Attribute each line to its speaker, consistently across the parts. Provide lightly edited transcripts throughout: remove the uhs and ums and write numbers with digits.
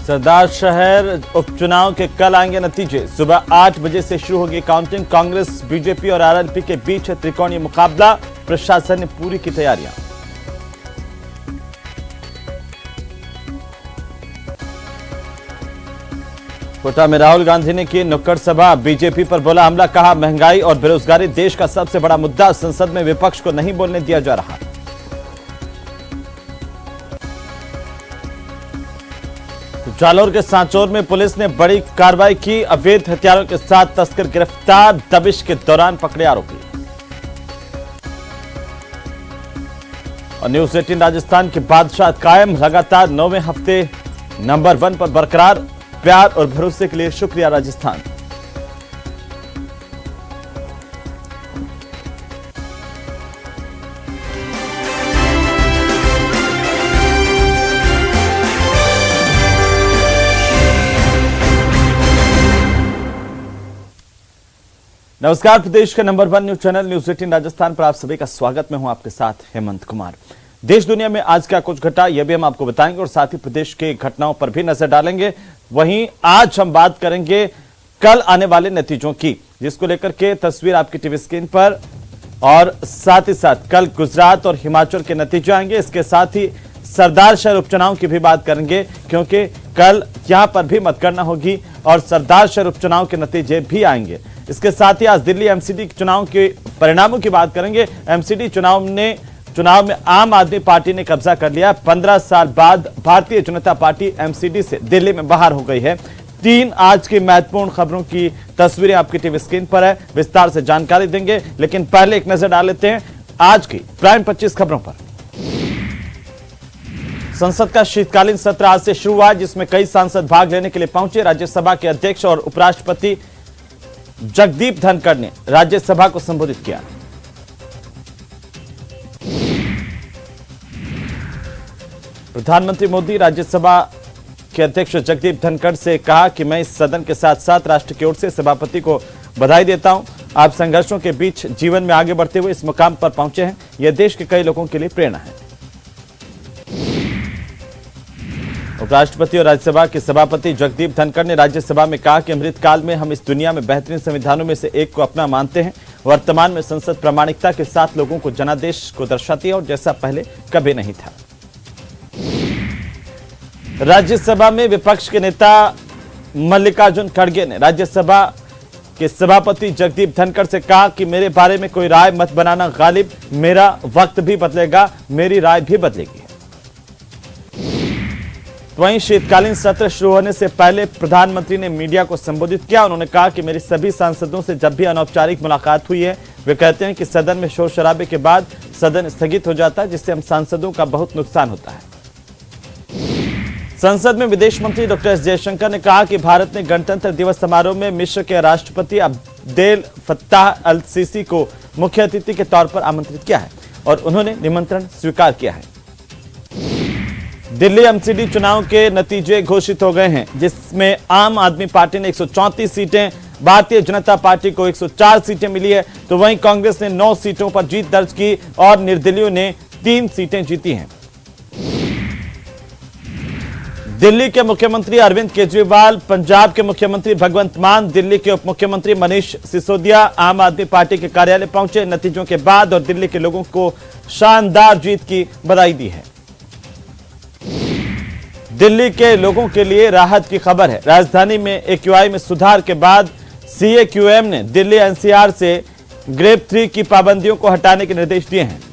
Speaker 1: सरदार शहर उपचुनाव के कल आएंगे नतीजे। सुबह 8 बजे से शुरू होगी काउंटिंग। कांग्रेस, बीजेपी और आरएलपी के बीच है त्रिकोणीय मुकाबला। प्रशासन ने पूरी की तैयारियां। कोटा में राहुल गांधी ने की नुक्कड़ सभा। बीजेपी पर बोला हमला, कहा महंगाई और बेरोजगारी देश का सबसे बड़ा मुद्दा, संसद में विपक्ष को नहीं बोलने दिया जा रहा। जालौर के सांचौर में पुलिस ने बड़ी कार्रवाई की। अवैध हथियारों के साथ तस्कर गिरफ्तार। दबिश के दौरान पकड़े आरोपी। और न्यूज 18 राजस्थान के बादशाह कायम, लगातार 9वें हफ्ते नंबर 1 पर बरकरार। प्यार और भरोसे के लिए शुक्रिया राजस्थान। नमस्कार, प्रदेश के number 1 news channel news 18 Rajasthan पर आप सभी का स्वागत। मैं हूं आपके साथ हेमंत कुमार। देश दुनिया में आज क्या कुछ घटा यह भी हम आपको बताएंगे और साथ ही प्रदेश के घटनाओं पर भी नजर डालेंगे। वहीं आज हम बात करेंगे कल आने वाले नतीजों की, जिसको लेकर के तस्वीर आपकी टीवी स्क्रीन पर, और साथ ही साथ कल गुजरात और हिमाचल के नतीजे आएंगे। इसके साथ ही सरदार शहर उपचुनाव की भी बात करेंगे, क्योंकि कल यहां पर भी मतगणना होगी और सरदार शहर उपचुनाव के नतीजे भी आएंगे। इसके साथ ही आज दिल्ली एमसीडी चुनाव के परिणामों की बात करेंगे। एमसीडी चुनाव में आम आदमी पार्टी ने कब्जा कर लिया। 15 साल बाद भारतीय जनता पार्टी एमसीडी से दिल्ली में बाहर हो गई है। 3 आज की महत्वपूर्ण खबरों की तस्वीरें आपकी टीवी स्क्रीन पर है, विस्तार से जानकारी देंगे। लेकिन पहले एक नजर डाल लेते हैं आज की प्राइम 25 खबरों पर। संसद का शीतकालीन सत्र आज से शुरू हुआ, जिसमें कई सांसद भाग लेने के लिए पहुंचे। राज्यसभा के अध्यक्ष और उपराष्ट्रपति जगदीप धनखड़ ने राज्यसभा को संबोधित किया। प्रधानमंत्री मोदी राज्यसभा के अध्यक्ष जगदीप धनखड़ से कहा कि मैं इस सदन के साथ साथ राष्ट्र की ओर से सभापति को बधाई देता हूं। आप संघर्षों के बीच जीवन में आगे बढ़ते हुए इस मुकाम पर पहुंचे हैं। यह देश के कई लोगों के लिए प्रेरणा है। उपराष्ट्रपति और राज्यसभा के सभापति जगदीप धनखड़ ने राज्यसभा में कहा कि अमृतकाल में हम इस दुनिया में बेहतरीन संविधानों में से एक को अपना मानते हैं। वर्तमान में संसद प्रामाणिकता के साथ लोगों को जनादेश को दर्शाती है और जैसा पहले कभी नहीं था। राज्यसभा में विपक्ष के नेता मल्लिकार्जुन खड़गे ने राज्यसभा के सभापति जगदीप धनखड़ से कहा कि मेरे बारे में कोई राय मत बनाना गालिब, मेरा वक्त भी बदलेगा, मेरी राय भी बदलेगी। वहीं शीतकालीन सत्र शुरू होने से पहले प्रधानमंत्री ने मीडिया को संबोधित किया। उन्होंने कहा कि मेरी सभी सांसदों से जब भी अनौपचारिक मुलाकात हुई है, वे कहते हैं कि सदन में शोर शराबे के बाद सदन स्थगित हो जाता है, जिससे हम सांसदों का बहुत नुकसान होता है। संसद में विदेश मंत्री डॉक्टर एस जयशंकर ने कहा कि भारत ने गणतंत्र दिवस समारोह में मिस्र के राष्ट्रपति अब्देल फत्ताह अल सीसी को मुख्य अतिथि के तौर पर आमंत्रित किया है और उन्होंने निमंत्रण स्वीकार किया है। दिल्ली एमसीडी चुनाव के नतीजे घोषित हो गए हैं, जिसमें आम आदमी पार्टी ने 134 सीटें, भारतीय जनता पार्टी को 104 सीटें मिली है, तो वहीं कांग्रेस ने 9 सीटों पर जीत दर्ज की और निर्दलीयों ने 3 सीटें जीती हैं। दिल्ली के मुख्यमंत्री अरविंद केजरीवाल, पंजाब के मुख्यमंत्री भगवंत मान, दिल्ली के उप मुख्यमंत्री मनीष सिसोदिया आम आदमी पार्टी के कार्यालय पहुंचे नतीजों के बाद और दिल्ली के लोगों को शानदार जीत की बधाई दी है। दिल्ली के लोगों के लिए राहत की खबर है। राजधानी में एक्यूआई में सुधार के बाद सीएक्यूएम ने दिल्ली एनसीआर से ग्रेड 3 की पाबंदियों को हटाने के निर्देश दिए हैं।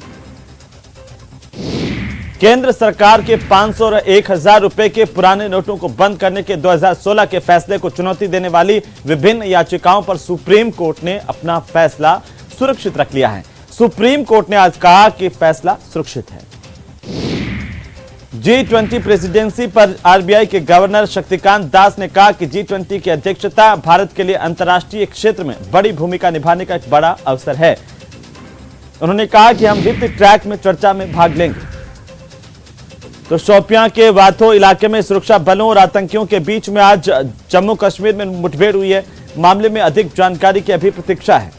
Speaker 1: केंद्र सरकार के 500 और 1000 रुपए के पुराने नोटों को बंद करने के 2016 के फैसले को चुनौती देने वाली विभिन्न याचिकाओं पर सुप्रीम कोर्ट ने अपना फैसला सुरक्षित रख लिया है। सुप्रीम कोर्ट ने आज कहा कि फैसला सुरक्षित है। G20 प्रेसिडेंसी पर आरबीआई के गवर्नर शक्तिकांत दास ने कहा कि G20 की अध्यक्षता भारत के लिए अंतर्राष्ट्रीय क्षेत्र में बड़ी भूमिका निभाने का एक बड़ा अवसर है। उन्होंने कहा कि हम वित्त ट्रैक में चर्चा में भाग लेंगे। तो शोपियां के वाथो इलाके में सुरक्षा बलों और आतंकियों के बीच में आज जम्मू कश्मीर में मुठभेड़ हुई है। मामले में अधिक जानकारी की अभी प्रतीक्षा है।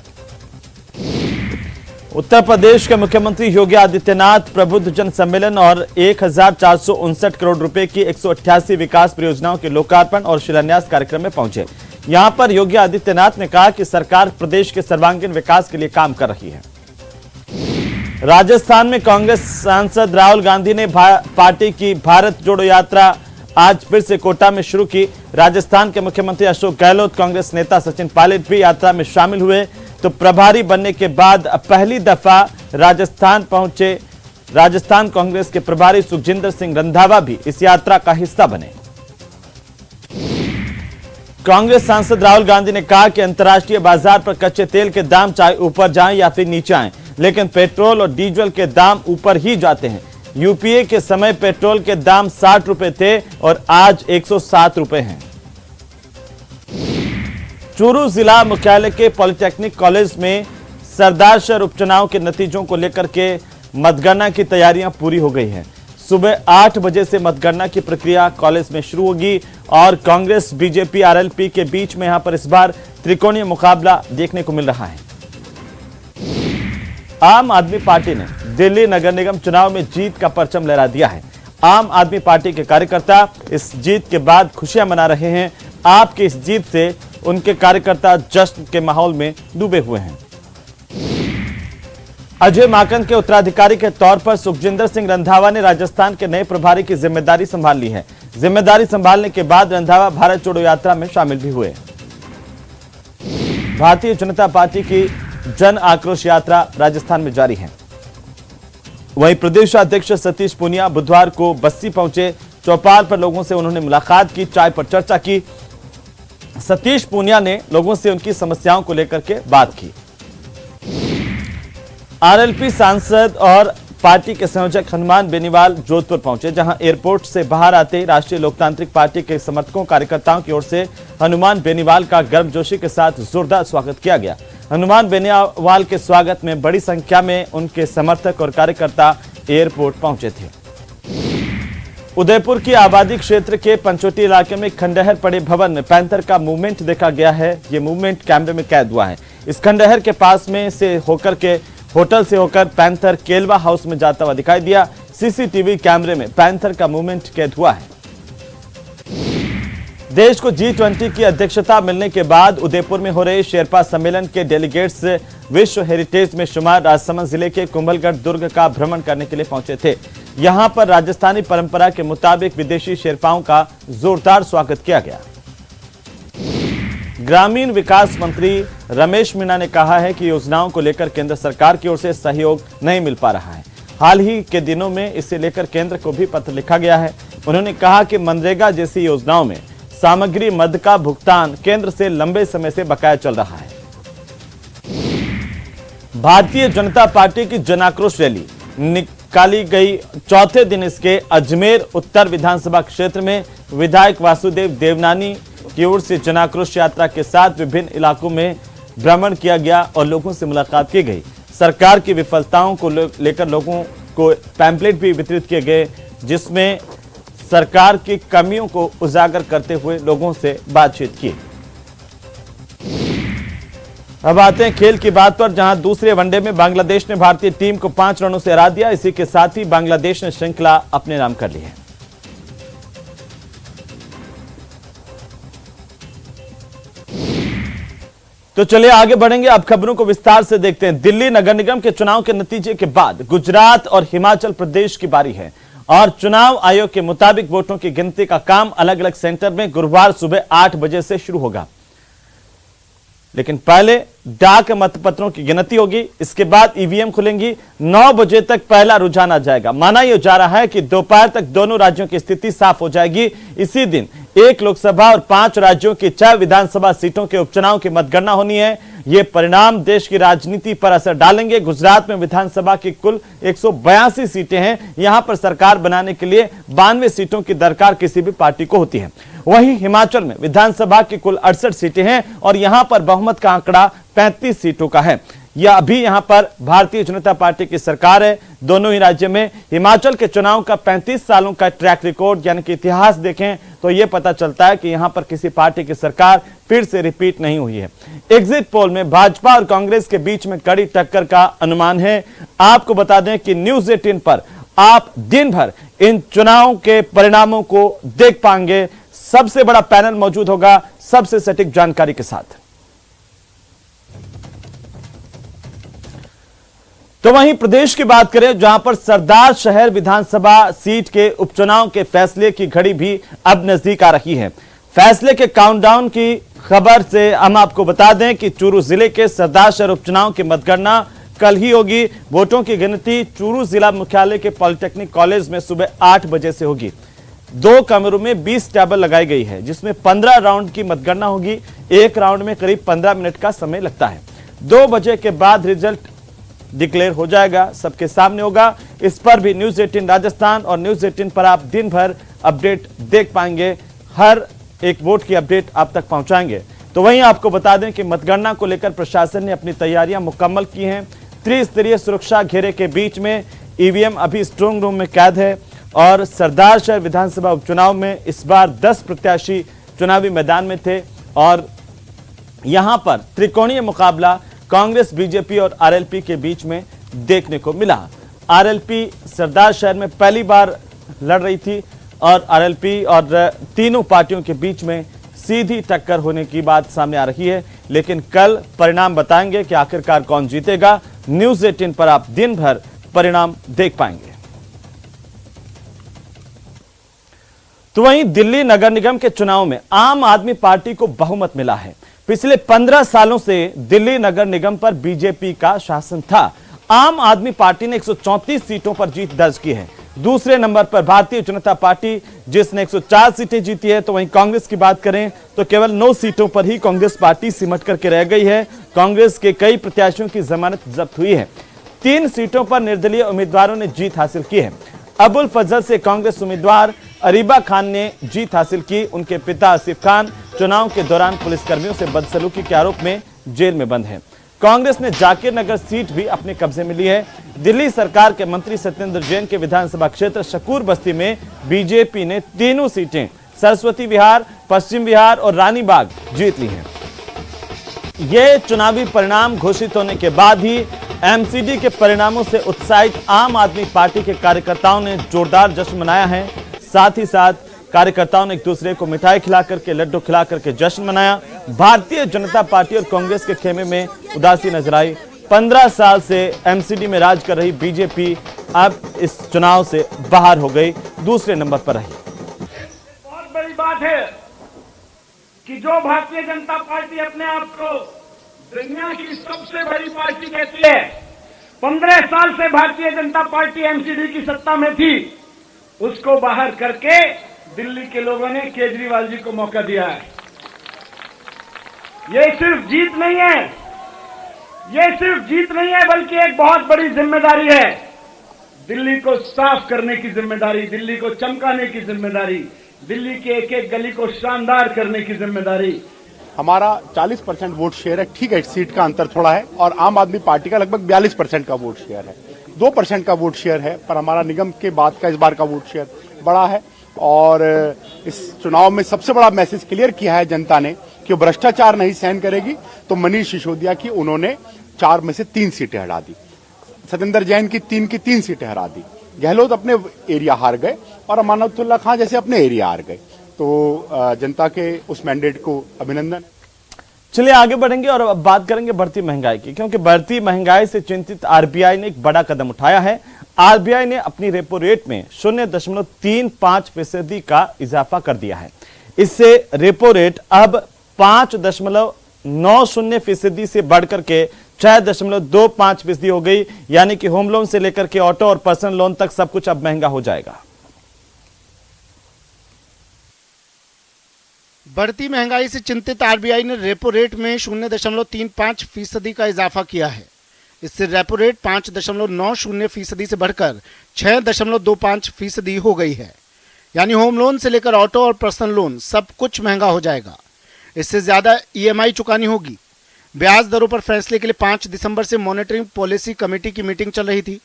Speaker 1: उत्तर प्रदेश के मुख्यमंत्री योगी आदित्यनाथ प्रबुद्ध जन सम्मेलन और 1459 करोड़ रुपए की 188 विकास परियोजनाओं के लोकार्पण और शिलान्यास कार्यक्रम में पहुंचे। यहां पर योगी आदित्यनाथ ने कहा कि सरकार प्रदेश के सर्वांगीण विकास के लिए काम कर रही है। राजस्थान में कांग्रेस सांसद राहुल गांधी ने पार्टी की भारत जोड़ो यात्रा आज फिर से कोटा में शुरू की। राजस्थान के मुख्यमंत्री अशोक गहलोत, कांग्रेस नेता सचिन पायलट भी यात्रा में शामिल हुए। तो प्रभारी बनने के बाद पहली दफा राजस्थान पहुंचे राजस्थान कांग्रेस के प्रभारी सुखजिंदर सिंह रंधावा भी इस यात्रा का हिस्सा बने। कांग्रेस सांसद राहुल गांधी ने कहा कि अंतर्राष्ट्रीय बाजार पर कच्चे तेल के दाम चाहे ऊपर जाएं या फिर नीचे आएं, लेकिन पेट्रोल और डीजल के दाम ऊपर ही जाते हैं। यूपीए के समय पेट्रोल के दाम 60 रुपए थे और आज 107 रुपए हैं। चूरू जिला मुख्यालय के पॉलिटेक्निक कॉलेज में सरदारशहर उपचुनाव के नतीजों को लेकर के मतगणना की तैयारियां पूरी हो गई हैं। सुबह 8 बजे से मतगणना की प्रक्रिया कॉलेज में शुरू होगी और कांग्रेस, बीजेपी, आरएलपी के बीच में यहां पर इस बार त्रिकोणीय मुकाबला देखने को मिल रहा है। आम आदमी पार्टी ने दिल्ली नगर निगम चुनाव में जीत का परचम लहरा दिया है। आम आदमी पार्टी के कार्यकर्ता इस जीत के बाद खुशियां मना रहे हैं। आपकी इस जीत से उनके कार्यकर्ता जश्न के माहौल में डूबे हुए हैं। अजय माकन के उत्तराधिकारी के तौर पर सुखजिंदर सिंह रंधावा ने राजस्थान के नए प्रभारी की जिम्मेदारी संभाल ली है। जिम्मेदारी संभालने के बाद रंधावा भारत जोड़ो यात्रा में शामिल भी हुए। भारतीय जनता पार्टी की जन आक्रोश यात्रा राजस्थान में जारी है। वहीं प्रदेश अध्यक्ष सतीश पूनिया बुधवार को बस्सी पहुंचे। चौपाल पर लोगों से उन्होंने मुलाकात की, चाय पर चर्चा की। सतीश पूनिया ने लोगों से उनकी समस्याओं को लेकर के बात की। आरएलपी सांसद और पार्टी के संयोजक हनुमान बेनीवाल जोधपुर पहुंचे, जहां एयरपोर्ट से बाहर आते ही राष्ट्रीय लोकतांत्रिक पार्टी के समर्थकों कार्यकर्ताओं की ओर से हनुमान बेनीवाल का गर्मजोशी के साथ जोरदार स्वागत किया गया। हनुमान बेनीवाल के स्वागत में बड़ी संख्या में उनके समर्थक और कार्यकर्ता एयरपोर्ट पहुंचे थे। उदयपुर की आबादी क्षेत्र के पंचोटी इलाके में खंडहर पड़े भवन में पैंथर का मूवमेंट देखा गया है। ये मूवमेंट कैमरे में कैद हुआ है। इस खंडहर के पास में से होकर के होटल से होकर पैंथर केलवा हाउस में जाता हुआ दिखाई दिया। सीसीटीवी कैमरे में पैंथर का मूवमेंट कैद हुआ है। देश को G20 की अध्यक्षता मिलने के बाद उदयपुर में हो रहे शेरपा सम्मेलन के डेलीगेट्स विश्व हेरिटेज में शुमार राजसमंद जिले के कुंभलगढ़ दुर्ग का भ्रमण करने के लिए पहुंचे थे। यहां पर राजस्थानी परंपरा के मुताबिक विदेशी शेरपाओं का जोरदार स्वागत किया गया। ग्रामीण विकास मंत्री रमेश मीणा ने कहा है कि योजनाओं को लेकर केंद्र सरकार की ओर से सहयोग नहीं मिल पा रहा है। हाल ही के दिनों में इसे लेकर केंद्र को भी पत्र लिखा गया है। उन्होंने कहा कि मनरेगा जैसी योजनाओं में सामग्री मद का भुगतान केंद्र से लंबे समय से बकाया चल रहा है। भारतीय जनता पार्टी की जन आक्रोश रैली निकाली गई। चौथे दिन इसके अजमेर उत्तर विधानसभा क्षेत्र में विधायक वासुदेव देवनानी की ओर से जन आक्रोश यात्रा के साथ विभिन्न इलाकों में भ्रमण किया गया और लोगों से मुलाकात की गई। सरकार की विफलताओं को लेकर लोगों को पैम्पलेट भी वितरित किए गए, जिसमें सरकार की कमियों को उजागर करते हुए लोगों से बातचीत की। अब आते हैं खेल की बात पर, जहां दूसरे वनडे में बांग्लादेश ने भारतीय टीम को 5 रनों से हरा दिया। इसी के साथ ही बांग्लादेश ने श्रृंखला अपने नाम कर ली है। तो चलिए आगे बढ़ेंगे। अब खबरों को विस्तार से देखते हैं। दिल्ली नगर निगम के चुनाव के नतीजे के बाद गुजरात और हिमाचल प्रदेश की बारी है और चुनाव आयोग के मुताबिक वोटों की गिनती का काम अलग अलग सेंटर में गुरुवार सुबह 8 बजे से शुरू होगा। लेकिन पहले डाक मतपत्रों की गिनती होगी, इसके बाद ईवीएम खुलेंगी। 9 बजे तक पहला रुझान आ जाएगा। माना यह जा रहा है कि दोपहर तक दोनों राज्यों की स्थिति साफ हो जाएगी। इसी दिन 1 लोकसभा और 5 राज्यों की 6 विधानसभा सीटों के उपचुनाव की मतगणना होनी है। ये परिणाम देश की राजनीति पर असर डालेंगे। गुजरात में विधानसभा की कुल 182 सीटें हैं। यहां पर सरकार बनाने के लिए 92 सीटों की दरकार किसी भी पार्टी को होती है। वहीं हिमाचल में विधानसभा की कुल 68 सीटें हैं और यहां पर बहुमत का आंकड़ा 35 सीटों का है। या अभी यहां पर भारतीय जनता पार्टी की सरकार है। दोनों ही राज्य में हिमाचल के चुनाव का 35 सालों का ट्रैक रिकॉर्ड यानी कि इतिहास देखें तो यह पता चलता है कि यहां पर किसी पार्टी की सरकार फिर से रिपीट नहीं हुई है। एग्जिट पोल में भाजपा और कांग्रेस के बीच में कड़ी टक्कर का अनुमान है। आपको बता दें कि न्यूज़ 18 पर आप दिन भर इन चुनाव के परिणामों को देख पाएंगे। सबसे बड़ा पैनल मौजूद होगा सबसे सटीक जानकारी के साथ। तो वहीं प्रदेश की बात करें जहां पर सरदार शहर विधानसभा सीट के उपचुनाव के फैसले की घड़ी भी अब नजदीक आ रही है। फैसले के काउंटडाउन की खबर से हम आपको बता दें कि चूरू जिले के सरदार शहर उपचुनाव की मतगणना कल ही होगी। वोटों की गिनती चूरू जिला मुख्यालय के पॉलिटेक्निक कॉलेज में सुबह 8 बजे से होगी। 2 कमरों में 20 टेबल लगाई गई है जिसमें 15 राउंड की मतगणना होगी। एक राउंड में करीब 15 मिनट का समय लगता है। 2 बजे के बाद रिजल्ट डिक्लेयर हो जाएगा, सबके सामने होगा। इस पर भी न्यूज़ 18 राजस्थान और न्यूज़ 18 पर आप दिन भर अपडेट देख पाएंगे। हर एक वोट की अपडेट आप तक पहुंचाएंगे। तो वहीं आपको बता दें कि मतगणना को लेकर प्रशासन ने अपनी तैयारियां मुकम्मल की हैं। त्रिस्तरीय सुरक्षा घेरे के बीच में ईवीएम अभी स्ट्रांग रूम में कैद है और सरदार शहर विधानसभा उपचुनाव में इस बार 10 प्रत्याशी चुनावी मैदान में थे और यहां पर त्रिकोणीय मुकाबला कांग्रेस, बीजेपी और आरएलपी के बीच में देखने को मिला। आरएलपी सरदार शहर में पहली बार लड़ रही थी और आरएलपी और तीनों पार्टियों के बीच में सीधी टक्कर होने की बात सामने आ रही है। लेकिन कल परिणाम बताएंगे कि आखिरकार कौन जीतेगा। न्यूज़ 18 पर आप दिन भर परिणाम देख पाएंगे। तो वहीं दिल्ली नगर निगम के चुनाव में आम आदमी पार्टी को बहुमत मिला है। पिछले 15 सालों से दिल्ली नगर निगम पर बीजेपी का शासन था। आम आदमी पार्टी ने 134 सीटों पर जीत दर्ज की है। दूसरे नंबर पर भारतीय जनता पार्टी जिसने 104 सीटें जीती है। तो वहीं कांग्रेस की बात करें तो केवल 9 सीटों पर ही कांग्रेस पार्टी सिमट करके रह गई है। कांग्रेस के कई प्रत्याशियों की जमानत जब्त हुई है। 3 सीटों पर निर्दलीय उम्मीदवारों ने जीत हासिल की है। अबुल फजल से कांग्रेस उम्मीदवार अरीबा खान ने जीत हासिल की। उनके पिता आसिफ खान चुनाव के दौरान पुलिसकर्मियों से बदसलूकी के आरोप में जेल में बंद हैं। कांग्रेस ने जाकिर नगर सीट भी अपने कब्जे में ली है। दिल्ली सरकार के मंत्री सत्येंद्र जैन के विधानसभा क्षेत्र शकूर बस्ती में बीजेपी ने तीनों सीटें सरस्वती विहार, पश्चिम विहार और रानीबाग जीत ली हैं। ये चुनावी परिणाम घोषित होने के बाद ही एमसीडी के परिणामों से उत्साहित आम आदमी पार्टी के कार्यकर्ताओं ने जोरदार जश्न मनाया है। साथ ही साथ कार्यकर्ताओं ने एक दूसरे को मिठाई खिला करके, लड्डू खिला करके जश्न मनाया। भारतीय जनता पार्टी और कांग्रेस के खेमे में उदासी नजर आई। 15 साल से एमसीडी में राज कर रही बीजेपी अब इस चुनाव से बाहर हो गई, दूसरे नंबर पर रही।
Speaker 2: बहुत बड़ी बात है कि जो भारतीय जनता पार्टी अपने आप को दुनिया की सबसे बड़ी पार्टी कहती है, 15 साल से भारतीय जनता पार्टी एमसीडी की सत्ता में थी, उसको बाहर करके दिल्ली के लोगों ने केजरीवाल जी को मौका दिया है। ये सिर्फ जीत नहीं है, ये सिर्फ जीत नहीं है बल्कि एक बहुत बड़ी जिम्मेदारी है। दिल्ली को साफ करने की जिम्मेदारी, दिल्ली को चमकाने की जिम्मेदारी, दिल्ली के एक एक गली को शानदार करने की जिम्मेदारी।
Speaker 3: हमारा 40% वोट शेयर है। ठीक है, सीट का अंतर थोड़ा है और आम आदमी पार्टी का लगभग 42% का वोट शेयर है। 2% का वोट शेयर है, पर हमारा निगम के बाद का इस बार का वोट शेयर बड़ा है। और इस चुनाव में सबसे बड़ा मैसेज क्लियर किया है जनता ने कि वो भ्रष्टाचार नहीं सहन करेगी। तो मनीष सिसोदिया की उन्होंने 4 में से 3 सीटें हटा दी, सत्येंद्र जैन की 3 सीटें हटा दी, गहलोत अपने एरिया हार गए और अमानतुल्लाह खान जैसे अपने एरिया हार गए। तो जनता के उस मैंडेट को अभिनंदन।
Speaker 1: चलिए आगे बढ़ेंगे और अब बात करेंगे बढ़ती महंगाई की, क्योंकि बढ़ती महंगाई से चिंतित आरबीआई ने एक बड़ा कदम उठाया है। आरबीआई ने अपनी रेपो रेट में 0.35% का इजाफा कर दिया है। इससे रेपो रेट अब 5.90% से बढ़कर के 6.25% हो गई। यानी कि होम लोन से लेकर के ऑटो और पर्सनल लोन तक सब कुछ अब महंगा हो जाएगा।
Speaker 4: बढ़ती महंगाई से चिंतित आरबीआई ने रेपो रेट में 0.35% का इजाफा किया है। इससे रेपो रेट 5.90% से बढ़कर 6.25% हो गई है। यानी होम लोन से लेकर ऑटो और पर्सनल लोन सब कुछ महंगा हो जाएगा। इससे ज्यादा ईएमआई चुकानी होगी। ब्याज दरों पर फैसले के लिए 5 दिसंबर से मॉनिटरिंग पॉलिसी कमेटी की मीटिंग चल रही थी।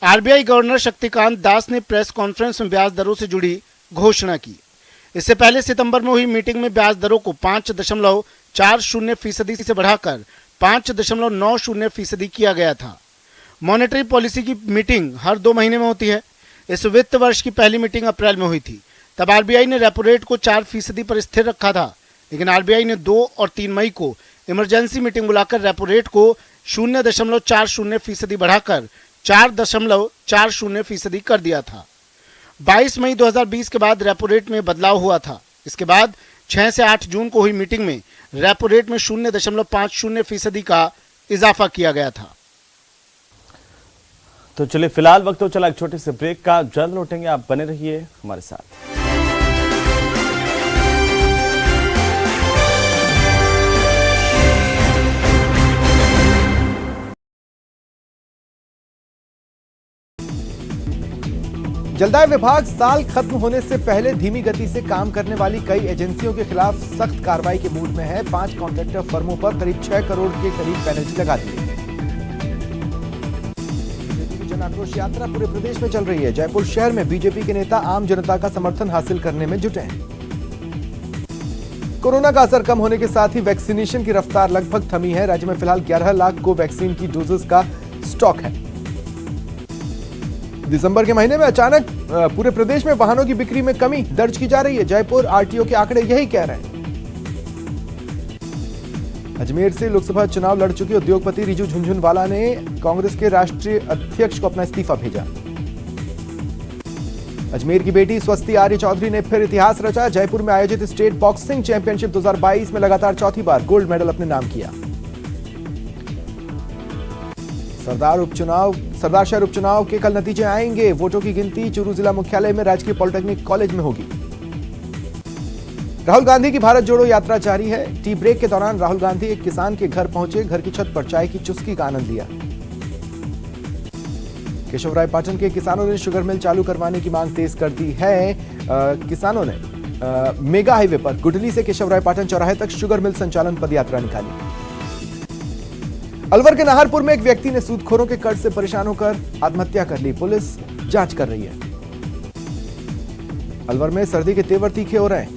Speaker 4: आरबीआई गवर्नर शक्तिकांत दास ने प्रेस कॉन्फ्रेंस में ब्याज दरों से जुड़ी घोषणा की। इससे पहले सितंबर में हुई मीटिंग में ब्याज दरों को 5.40% से बढ़ाकर 5.90% किया गया था। मॉनेटरी पॉलिसी की मीटिंग हर 2 महीने में होती है। इस वित्त वर्ष की पहली मीटिंग अप्रैल में हुई थी। तब आरबीआई ने रेपो रेट को 4% पर स्थिर रखा था, लेकिन आरबीआई ने 2 और 3 मई को इमरजेंसी मीटिंग बुलाकर रेपो रेट को 0.40% बढ़ाकर 4.40% कर दिया था। 22 मई 2020 के बाद रेपो रेट में बदलाव हुआ था। इसके बाद 6 से 8 जून को हुई मीटिंग में रेपो रेट में 0.50% का इजाफा किया गया था।
Speaker 1: तो चलिए फिलहाल वक्त तो चला एक छोटे से ब्रेक का, जल्द लौटेंगे, आप बने रहिए हमारे साथ।
Speaker 5: जलदाय विभाग साल खत्म होने से पहले धीमी गति से काम करने वाली कई एजेंसियों के खिलाफ सख्त कार्रवाई के मूड में है। 5 कॉन्ट्रैक्टर फर्मों पर करीब 6 करोड़ के करीब पेनल्टी लगा दी है। बीजेपी की जन आक्रोश यात्रा पूरे प्रदेश में चल रही है। जयपुर शहर में बीजेपी के नेता आम जनता का समर्थन हासिल करने में जुटे हैं। कोरोना का असर कम होने के साथ ही वैक्सीनेशन की रफ्तार लगभग थमी है। राज्य में फिलहाल 11 लाख को वैक्सीन की डोजेस का स्टॉक है। दिसंबर के महीने में अचानक पूरे प्रदेश में वाहनों की बिक्री में कमी दर्ज की जा रही है। जयपुर आरटीओ के आंकड़े यही कह रहे हैं। अजमेर से लोकसभा चुनाव लड़ चुके उद्योगपति रिजू झुनझुनवाला ने कांग्रेस के राष्ट्रीय अध्यक्ष को अपना इस्तीफा भेजा। अजमेर की बेटी स्वस्ति आर्य चौधरी ने फिर इतिहास रचा। जयपुर में आयोजित स्टेट बॉक्सिंग चैंपियनशिप 2022 में लगातार चौथी बार गोल्ड मेडल अपने नाम किया। सरदार शहर उपचुनाव के कल नतीजे आएंगे। वोटों की गिनती चूरू जिला मुख्यालय में राजकीय पॉलिटेक्निक कॉलेज में होगी। राहुल गांधी की भारत जोड़ो यात्रा जारी है। टी ब्रेक के दौरान राहुल गांधी एक किसान के घर पहुंचे, घर की छत पर चाय की चुस्की का आनंद लिया। केशवरायपाटन के किसानों ने शुगर मिल चालू करवाने की मांग तेज कर दी है। किसानों ने मेगा हाईवे पर गुडली से केशवरायपाटन चौराहे तक शुगर मिल संचालन पदयात्रा निकाली। अलवर के नाहरपुर में एक व्यक्ति ने सूदखोरों के कर्ज से परेशान होकर आत्महत्या कर ली। पुलिस जांच कर रही है। अलवर में सर्दी के तेवर तीखे हो रहे हैं।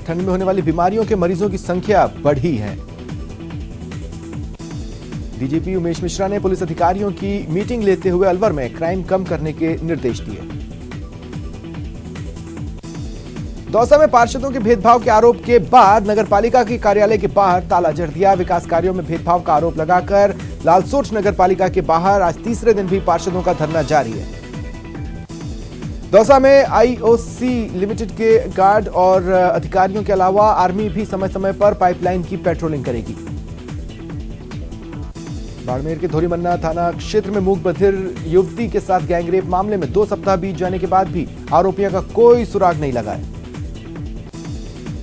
Speaker 5: ठंड में होने वाली बीमारियों के मरीजों की संख्या बढ़ी है। डीजीपी उमेश मिश्रा ने पुलिस अधिकारियों की मीटिंग लेते हुए अलवर में क्राइम कम करने के निर्देश दिए। दौसा में पार्षदों के भेदभाव के आरोप के बाद नगरपालिका के कार्यालय के बाहर ताला जड़ दिया। विकास कार्यों में भेदभाव का आरोप लगाकर लालसोट नगरपालिका के बाहर आज तीसरे दिन भी पार्षदों का धरना जारी है। दौसा में आईओसी लिमिटेड के गार्ड और अधिकारियों के अलावा आर्मी भी समय समय पर पाइपलाइन की पेट्रोलिंग करेगी। बाड़मेर के धोरीमन्ना थाना क्षेत्र में मूक बधिर युवती के साथ गैंगरेप मामले में 2 सप्ताह बीत जाने के बाद भी आरोपियों का कोई सुराग नहीं लगा है।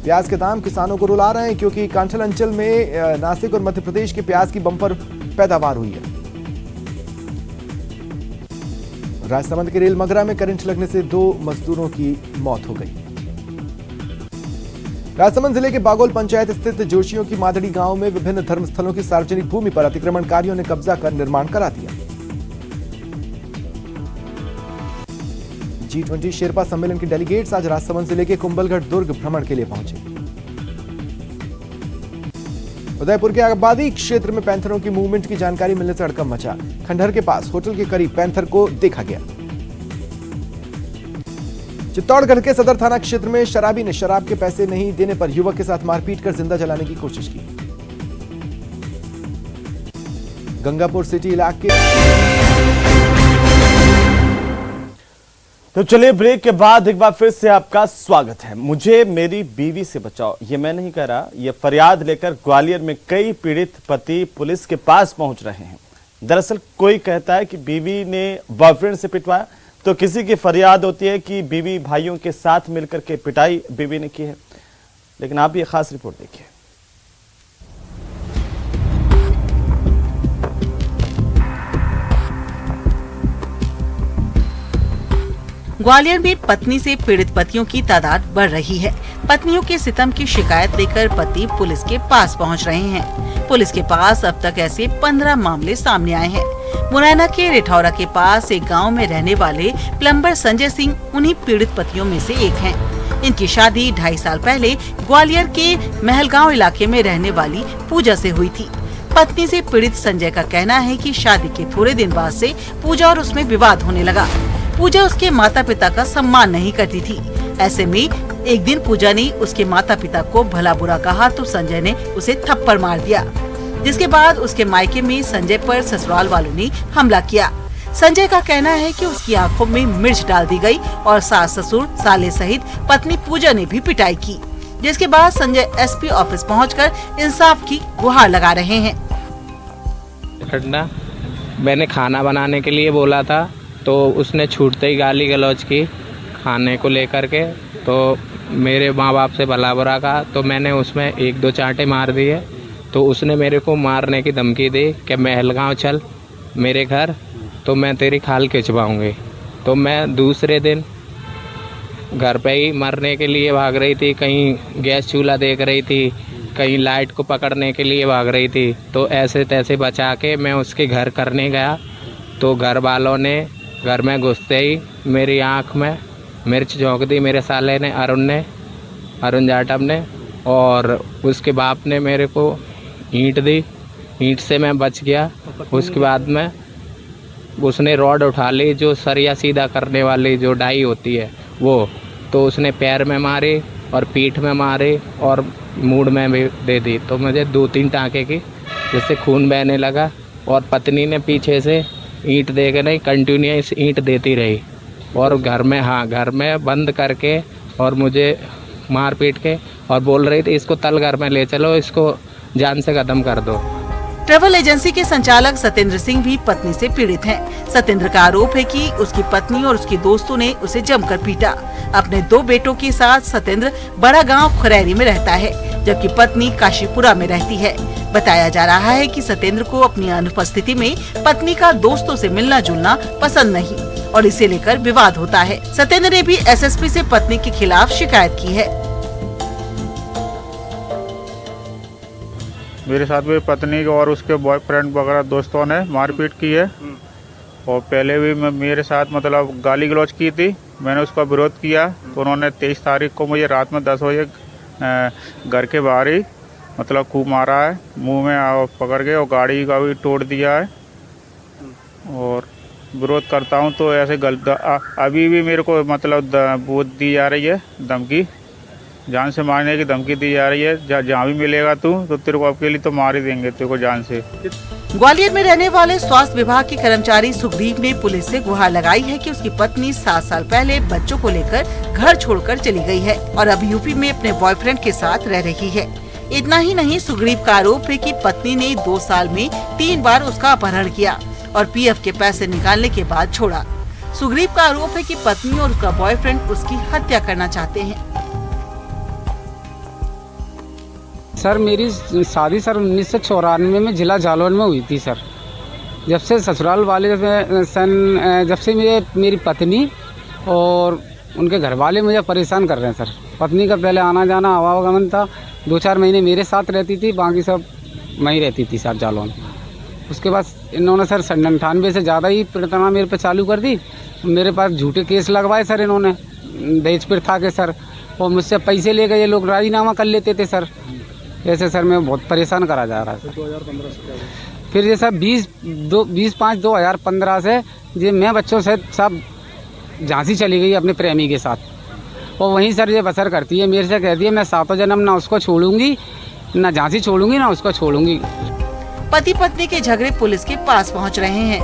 Speaker 5: प्याज के दाम किसानों को रुला रहे हैं, क्योंकि कांठल अंचल में नासिक और मध्य प्रदेश के प्याज की बम्पर पैदावार हुई है। राजसमंद के रेल मगरा में करंट लगने से 2 मजदूरों की मौत हो गई। राजसमंद जिले के बागोल पंचायत स्थित जोशियों की मादड़ी गांव में विभिन्न धर्मस्थलों की सार्वजनिक भूमि पर अतिक्रमणकारियों ने कब्जा कर निर्माण करा दिया। G20 शेरपा सम्मेलन के डेलीगेट्स आज राजसमंद जिले के कुंभलगढ़ दुर्ग भ्रमण के लिए पहुंचे। उदयपुर के आबादी क्षेत्र में पैंथरों की मूवमेंट की जानकारी मिलने से हड़कंप मचा। खंडहर के पास होटल के करीब पैंथर को देखा गया। चित्तौड़गढ़ के सदर थाना क्षेत्र में शराबी ने शराब के पैसे नहीं देने पर युवक के साथ मारपीट कर जिंदा जलाने की कोशिश की। गंगापुर सिटी इलाके
Speaker 1: तो चलिए ब्रेक के बाद एक बार फिर से आपका स्वागत है। मुझे मेरी बीवी से बचाओ, ये मैं नहीं कह रहा, ये फरियाद लेकर ग्वालियर में कई पीड़ित पति पुलिस के पास पहुंच रहे हैं। दरअसल कोई कहता है कि बीवी ने बॉयफ्रेंड से पिटवाया, तो किसी की फरियाद होती है कि बीवी भाइयों के साथ मिलकर के पिटाई बीवी ने की है। लेकिन आप ये खास रिपोर्ट देखिए।
Speaker 6: ग्वालियर में पत्नी से पीड़ित पतियों की तादाद बढ़ रही है। पत्नियों के सितम की शिकायत लेकर पति पुलिस के पास पहुंच रहे हैं। पुलिस के पास अब तक ऐसे 15 मामले सामने आए हैं। मुरैना के रिठौरा के पास एक गांव में रहने वाले प्लम्बर संजय सिंह उन्हीं पीड़ित पतियों में से एक हैं। इनकी शादी 2.5 साल पहले ग्वालियर के महलगांव इलाके में रहने वाली पूजा से हुई थी। पत्नी से पीड़ित संजय का कहना है कि शादी के थोड़े दिन बाद से पूजा और उसमें विवाद होने लगा। पूजा उसके माता पिता का सम्मान नहीं करती थी। ऐसे में एक दिन पूजा ने उसके माता पिता को भला बुरा कहा तो संजय ने उसे थप्पड़ मार दिया, जिसके बाद उसके मायके में संजय पर ससुराल वालों ने हमला किया। संजय का कहना है कि उसकी आंखों में मिर्च डाल दी गई और सास ससुर साले सहित पत्नी पूजा ने भी पिटाई की, जिसके बाद संजय एसपी ऑफिस पहुंचकर इंसाफ की गुहार लगा रहे हैं।
Speaker 7: मैंने खाना बनाने के लिए बोला था तो उसने छूटते ही गाली गलौज की खाने को लेकर के, तो मेरे माँ बाप से भला बुरा कहा तो मैंने उसमें 1-2 चांटे मार दिए। तो उसने मेरे को मारने की धमकी दी कि महलगांव चल मेरे घर तो मैं तेरी खाल खिंचवाऊंगी। तो मैं दूसरे दिन घर पे ही मरने के लिए भाग रही थी, कहीं गैस चूल्हा देख रही थी, कहीं लाइट को पकड़ने के लिए भाग रही थी। तो ऐसे तैसे बचा के मैं उसके घर करने गया तो घर वालों ने घर में घुसते ही मेरी आंख में मिर्च झोंक दी मेरे साले ने, अरुण जाटव ने, और उसके बाप ने मेरे को ईंट दी। ईंट से मैं बच गया। उसके बाद में उसने रॉड उठा ली, जो सरिया सीधा करने वाली जो डाई होती है वो, तो उसने पैर में मारी और पीठ में मारी और मूड में भी दे दी। तो मुझे 2-3 टाँके की जिससे खून बहने लगा। और पत्नी ने पीछे से ईंट दे के नहीं, कंटिन्यूस ईंट देती रही और घर में बंद करके और मुझे मार पीट के और बोल रही थी इसको तल घर में ले चलो, इसको जान से खत्म कर दो।
Speaker 6: ट्रैवल एजेंसी के संचालक सत्येंद्र सिंह भी पत्नी से पीड़ित हैं। सत्येंद्र का आरोप है कि उसकी पत्नी और उसके दोस्तों ने उसे जमकर पीटा। अपने 2 बेटों के साथ सत्येंद्र बड़ा गांव खरैरी में रहता है, जबकि पत्नी काशीपुरा में रहती है। बताया जा रहा है कि सत्येंद्र को अपनी अनुपस्थिति में पत्नी का दोस्तों से मिलना जुलना पसंद नहीं और इसे लेकर विवाद होता है। सत्येंद्र ने भी एसएसपी से पत्नी के खिलाफ शिकायत की है।
Speaker 8: मेरे साथ भी पत्नी और उसके बॉयफ्रेंड वगैरह दोस्तों ने मारपीट की है और पहले भी मेरे साथ मतलब गाली गलौज की थी। मैंने उसका विरोध किया तो उन्होंने 23 तारीख को मुझे रात में 10 बजे घर के बाहर ही मतलब खूब मारा है, मुंह में पकड़ के, और गाड़ी का भी तोड़ दिया है। और विरोध करता हूं तो ऐसे गलत अभी भी मेरे को मतलब वो दी जा रही है धमकी, जान से मारने की धमकी दी जा रही है। जहाँ भी मिलेगा तू तो तेरे को अकेली तो मार ही देंगे तेरे को जान से।
Speaker 6: ग्वालियर में रहने वाले स्वास्थ्य विभाग के कर्मचारी सुखदीप ने पुलिस से गुहार लगाई है कि उसकी पत्नी 7 साल पहले बच्चों को लेकर घर छोड़कर चली गई है और अब यूपी में अपने बॉयफ्रेंड के साथ रह रही है। इतना ही नहीं, सुखदीप का आरोप है कि पत्नी ने 2 साल में 3 बार उसका अपहरण किया और पीएफ के पैसे निकालने के बाद छोड़ा। सुखदीप का आरोप है कि पत्नी और उसका बॉयफ्रेंड उसकी हत्या करना चाहते हैं।
Speaker 9: सर मेरी शादी सर 1994 में जिला जालौन में हुई थी सर। जब से ससुराल वाले जब से मेरी पत्नी और उनके घर वाले मुझे परेशान कर रहे हैं सर। पत्नी का पहले आना जाना आवागमन था, 2-4 महीने मेरे साथ रहती थी, बाकी सब वहीं रहती थी सर जालौन। उसके बाद इन्होंने सर 98 से ज़्यादा ही प्रताड़ना मेरे पे चालू कर दी। मेरे पास झूठे केस लगवाए सर इन्होंने दहेज प्रथा के सर, और मुझसे पैसे ले गए, ये लोग राजीनामा कर लेते थे सर। ऐसे सर मैं बहुत परेशान करा जा रहा है। 2015 से फिर ये सर 20-5-2015 से ये मैं बच्चों से सब झांसी चली गई अपने प्रेमी के साथ और वहीं सर ये बसर करती है। मेरे से कहती है मैं 7 जन्म ना उसको छोड़ूंगी, ना झांसी छोड़ूंगी, ना उसको छोड़ूंगी।
Speaker 6: पति पत्नी के झगड़े पुलिस के पास पहुंच रहे हैं।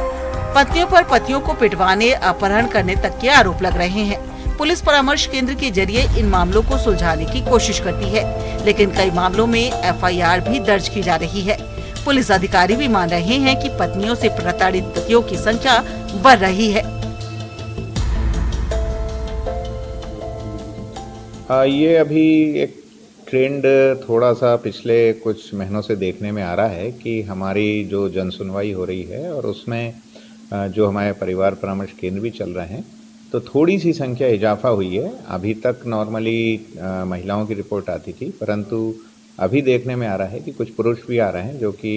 Speaker 6: पत्नियों पर पतियों को पिटवाने, अपहरण करने तक के आरोप लग रहे हैं। पुलिस परामर्श केंद्र के जरिए इन मामलों को सुलझाने की कोशिश करती है, लेकिन कई मामलों में एफआईआर भी दर्ज की जा रही है। पुलिस अधिकारी भी मान रहे हैं कि पत्नियों से प्रताड़ित पतियों की संख्या बढ़ रही है।
Speaker 10: ये अभी एक ट्रेंड थोड़ा सा पिछले कुछ महीनों से देखने में आ रहा है कि हमारी जो जन सुनवाई हो रही है और उसमें जो हमारे परिवार परामर्श केंद्र भी चल रहे हैं, तो थोड़ी सी संख्या इजाफा हुई है। अभी तक नॉर्मली महिलाओं की रिपोर्ट आती थी, परंतु अभी देखने में आ रहा है कि कुछ पुरुष भी आ रहे हैं जो कि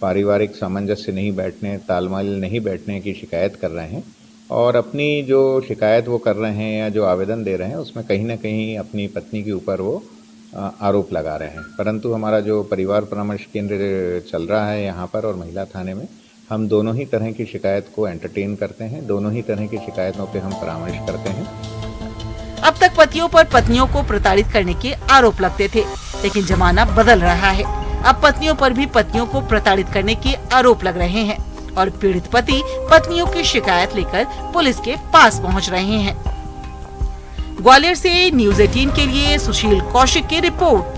Speaker 10: पारिवारिक सामंजस्य नहीं बैठने, तालमेल नहीं बैठने की शिकायत कर रहे हैं और अपनी जो शिकायत वो कर रहे हैं या जो आवेदन दे रहे हैं उसमें कहीं ना कहीं अपनी पत्नी के ऊपर वो आरोप लगा रहे हैं। परंतु हमारा जो परिवार परामर्श केंद्र चल रहा है यहाँ पर और महिला थाने में, हम दोनों ही तरह की शिकायत को एंटरटेन करते हैं, दोनों ही तरह की शिकायतों पे हम परामर्श करते हैं।
Speaker 6: अब तक पतियों पर पत्नियों को प्रताड़ित करने के आरोप लगते थे, लेकिन जमाना बदल रहा है। अब पत्नियों पर भी पतियों को प्रताड़ित करने के आरोप लग रहे हैं और पीड़ित पति पत्नियों की शिकायत लेकर पुलिस के पास पहुंच रहे हैं। ग्वालियर से न्यूज़ 18 के लिए सुशील कौशिक की रिपोर्ट।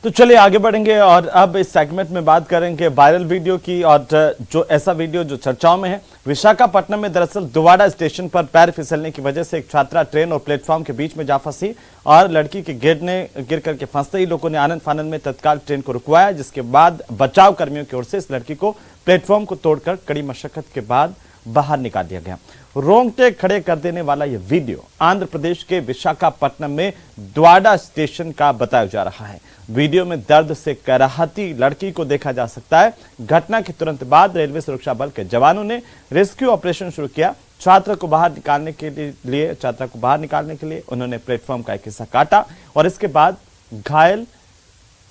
Speaker 1: तो चलिए आगे बढ़ेंगे और अब इस सेगमेंट में बात करेंगे वायरल वीडियो की, और जो ऐसा वीडियो जो चर्चाओं में है। विशाखापट्टनम में दरअसल दुवाडा स्टेशन पर पैर फिसलने की वजह से एक छात्रा ट्रेन और प्लेटफॉर्म के बीच में जा फंसी और लड़की के गिर करके फंसते ही लोगों ने आनंद फानंद में तत्काल ट्रेन को रुकवाया, जिसके बाद बचाव कर्मियों की ओर से इस लड़की को प्लेटफॉर्म को तोड़कर कड़ी मशक्कत के बाद बाहर निकाल दिया गया। रोंगटे खड़े कर देने वाला यह वीडियो आंध्र प्रदेश के विशाखापट्टनम में द्वाडा स्टेशन का बताया जा रहा है। वीडियो में दर्द से कराहती लड़की को देखा जा सकता है। घटना के तुरंत बाद रेलवे सुरक्षा बल के जवानों ने रेस्क्यू ऑपरेशन शुरू किया। छात्रा को बाहर निकालने के लिए उन्होंने प्लेटफॉर्म का एक हिस्सा काटा और इसके बाद घायल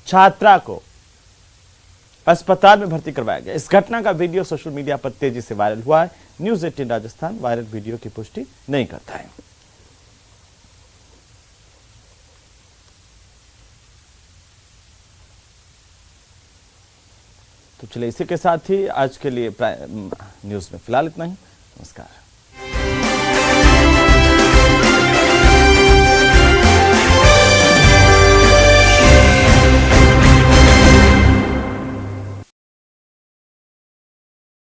Speaker 1: छात्रा को अस्पताल में भर्ती करवाया गया। इस घटना का वीडियो सोशल मीडिया पर तेजी से वायरल हुआ है। न्यूज़ 18 राजस्थान वायरल वीडियो की पुष्टि नहीं करता है। तो चलिए इसी के साथ ही आज के लिए न्यूज़ में फिलहाल इतना ही। नमस्कार।